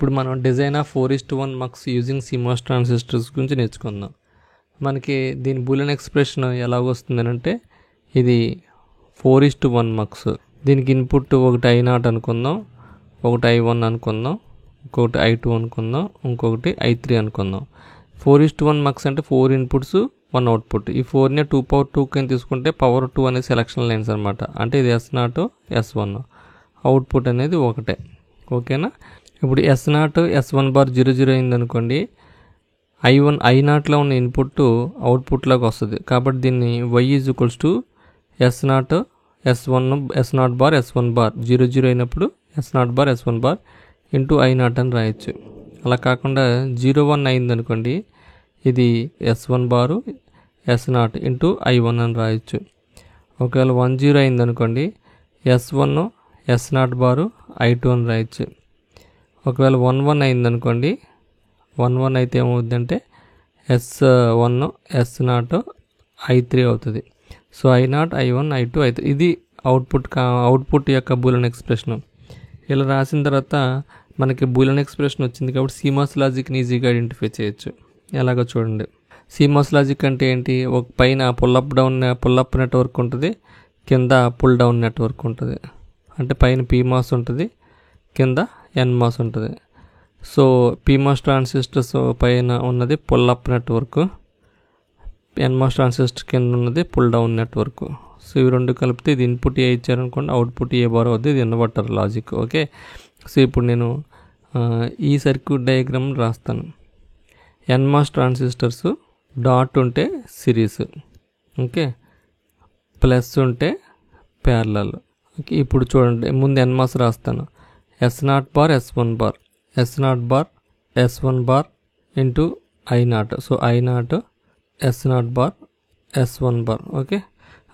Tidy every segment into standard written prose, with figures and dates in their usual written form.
ఇప్పుడు మనం design of 4:1 mux using CMOS transistors గురించి నేర్చుకుందాం. మనకి దీని బూలియన్ ఎక్స్ప్రెషన్ ఎలాగ వస్తుంది అంటే ఇది 4:1 మక్స్. దీనికి ఇన్పుట్ ఒకటి I0 అనుకుందాం, ఒకటి I1 అనుకుందాం, ఇంకొకటి I2 అనుకుందాం, ఇంకొకటి I3 అనుకుందాం. 4:1 మక్స్ అంటే 4 ఇన్పుట్స్ 1 అవుట్పుట్. ఈ 4ని 2 కింద తీసుకుంటే పవర్ 2 అనేది సెలక్షన్ లైన్స్ అనమాట. అంటే ఇది S0 S1, అవుట్పుట్ అనేది ఒకటే. ఓకేనా? ఇప్పుడు S0 S1 బార్ 0 అయింది అనుకోండి, I0లో ఉన్న ఇన్పుట్ అవుట్పుట్లోకి వస్తుంది. కాబట్టి దీన్ని Y S0 S0 bar S1 bar 0 అయినప్పుడు S0 bar S1 bar into I0 అని రాయొచ్చు. అలా కాకుండా 0-1 అయింది అనుకోండి, ఇది S1 బారు S0 ఇంటూ I1 అని రాయొచ్చు. ఒకవేళ 1-0 అయింది అనుకోండి, S1 S0 బారు I2 అని రాయొచ్చు. ఒకవేళ 1-1 అయింది అనుకోండి, 1-1 అయితే ఏమవుతుందంటే S1 S0 I3 అవుతుంది. So I0 I1 I2 I3 ఇది అవుట్పుట్ యొక్క బూలియన్ ఎక్స్ప్రెషన్. ఇలా రాసిన తర్వాత మనకి బూలియన్ ఎక్స్ప్రెషన్ వచ్చింది కాబట్టి CMOS లాజిక్ని ఈజీగా ఐడెంటిఫై చేయొచ్చు. ఎలాగో చూడండి. CMOS లాజిక్ అంటే ఏంటి? ఒక పైన పుల్లప్ నెట్వర్క్ ఉంటుంది, కింద పుల్ డౌన్ నెట్వర్క్ ఉంటుంది. అంటే పైన PMOS ఉంటుంది, కింద NMOS ఉంటుంది. సో PMOS ట్రాన్సిస్టర్స్ పైన ఉన్నది పుల్లప్ నెట్వర్క్, NMOS ట్రాన్సిస్టర్ కింద ఉన్నది పుల్ డౌన్ నెట్వర్క్. సో ఇవి రెండు కలిపితే ఇది ఇన్పుట్ ఏ ఇచ్చారనుకోండి, అవుట్పుట్ ఏ బార్ అవుతుంది. ఇది ఇన్వర్టర్ లాజిక్. ఓకే. సో ఇప్పుడు నేను ఈ సర్క్యూట్ డయాగ్రామ్ రాస్తాను. NMOS ట్రాన్సిస్టర్స్ డాట్ ఉంటే సిరీస్, ఓకే, ప్లస్ ఉంటే ప్యారలల్. ఓకే. ఇప్పుడు చూడండి, ముందు NMOS రాస్తాను. S0 bar S1 bar S0 bar S1 bar into I0. So I0 S0 bar S1 bar. Okay.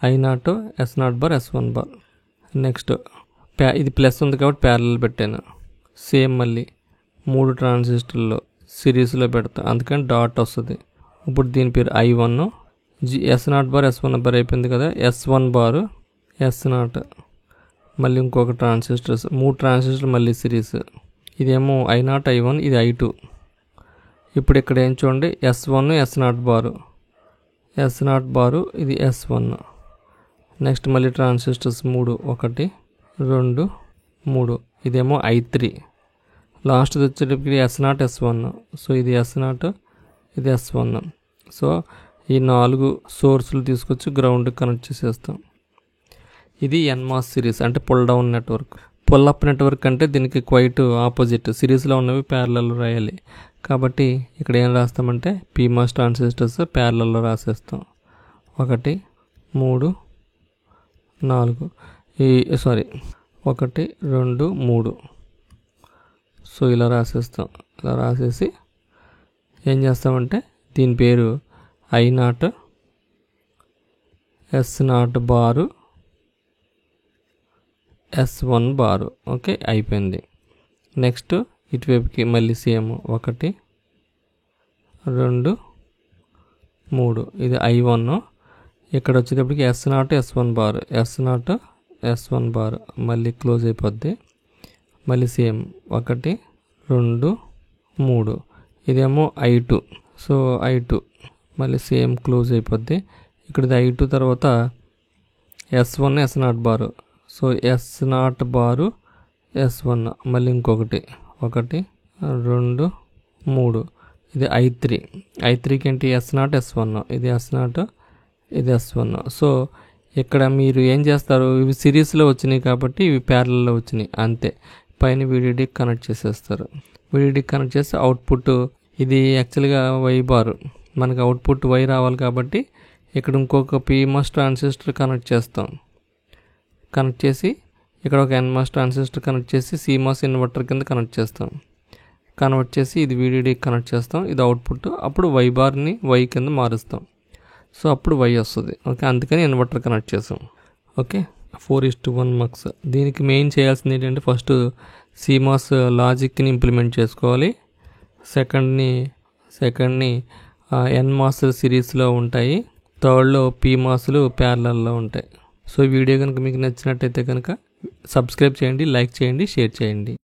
I0 S0 bar S1 bar. Next ఇది plus ఉంది కాబట్టి parallel పెట్టాను. Same మళ్ళీ 3 ట్రాన్సిస్టర్లో సిరీస్లో పెడతాను, అందుకని డాట్ వస్తుంది. ఇప్పుడు దీని పేరు I1. S0 bar S1 bar అయిపోయింది కదా. S1 బారు S0 మళ్ళీ ఇంకొక ట్రాన్సిస్టర్స్, 3 ట్రాన్సిస్టర్లు మళ్ళీ సిరీస్. ఇదేమో I0 I1, ఇది I2. ఇప్పుడు ఇక్కడ ఏం చూడండి, S1 S0 బారు S0 బారు ఇది S1. నెక్స్ట్ మళ్ళీ ట్రాన్సిస్టర్స్ 3, 1 2 3. ఇదేమో I3. లాస్ట్ వచ్చేటప్పటికి S0 S1. సో ఇది S0, ఇది S1. సో ఈ 4 సోర్సులు తీసుకొచ్చి గ్రౌండ్ కనెక్ట్ చేసేస్తాం. ఇది NMOS సిరీస్ అంటే pull down network. Pull up network అంటే దీనికి క్వైట్ ఆపోజిట్. సిరీస్లో ఉన్నవి ప్యారలల్ రాయాలి. కాబట్టి ఇక్కడ ఏం రాస్తామంటే PMOS ట్రాన్సిస్టర్స్ ప్యారలల్లో రాసేస్తాం. 1 3 4 1 2 3. సో ఇలా రాసేస్తాం. ఇలా రాసేసి ఏం చేస్తామంటే దీని పేరు I0 S0 బారు S1 బారు. ఓకే, అయిపోయింది. నెక్స్ట్ ఇటువైపుకి మళ్ళీ సేమ్ 1 2 3. ఇది I1. ఇక్కడ వచ్చేటప్పటికి S0 S1 బారు S0 S1 బారు మళ్ళీ క్లోజ్ అయిపోద్ది. మళ్ళీ సేమ్ 1 2 3. ఇదేమో I2. సో I2 మళ్ళీ సేమ్ క్లోజ్ అయిపోద్ది. ఇక్కడది I2 తర్వాత S1 S0 బారు. సో S0 బారు S1 మళ్ళీ ఇంకొకటి 1 2 3. ఇది I3. I3కి ఏంటి S0 S1, ఇది S0 ఇది S1. సో ఇక్కడ మీరు ఏం చేస్తారు, ఇవి సిరీస్లో వచ్చినాయి కాబట్టి ఇవి ప్యారలల్లో వచ్చినాయి అంతే. పైన VDD కనెక్ట్ చేసేస్తారు. VDD కనెక్ట్ చేస్తే అవుట్పుట్ ఇది యాక్చువల్గా Y బారు. మనకు అవుట్పుట్ Y రావాలి కాబట్టి ఇక్కడ ఇంకొక PMOS ట్రాన్సిస్టర్ కనెక్ట్ చేస్తాం. కనెక్ట్ చేసి ఇక్కడ ఒక NMOS ట్రాన్సిస్టర్ కనెక్ట్ చేసి CMOS ఇన్వర్టర్ కింద కనెక్ట్ చేస్తాం. కన్వర్ట్ చేసి ఇది VDD కనెక్ట్ చేస్తాం. ఇది అవుట్పుట్. అప్పుడు Y బార్ని Y కింద మారుస్తాం. సో అప్పుడు Y వస్తుంది. ఓకే, అందుకని ఇన్వర్టర్ కనెక్ట్ చేస్తాం. Okay, 4:1 mux. దీనికి మెయిన్ చేయాల్సింది ఏంటంటే ఫస్ట్ CMOS లాజిక్ని ఇంప్లిమెంట్ చేసుకోవాలి. సెకండ్ని NMOS సిరీస్లో ఉంటాయి. థర్డ్లో PMOSలు ప్యారలల్లో ఉంటాయి. సో వీడియో కనుక మీకు నచ్చినట్టయితే కనుక సబ్స్క్రైబ్ చేయండి, లైక్ చేయండి, షేర్ చేయండి.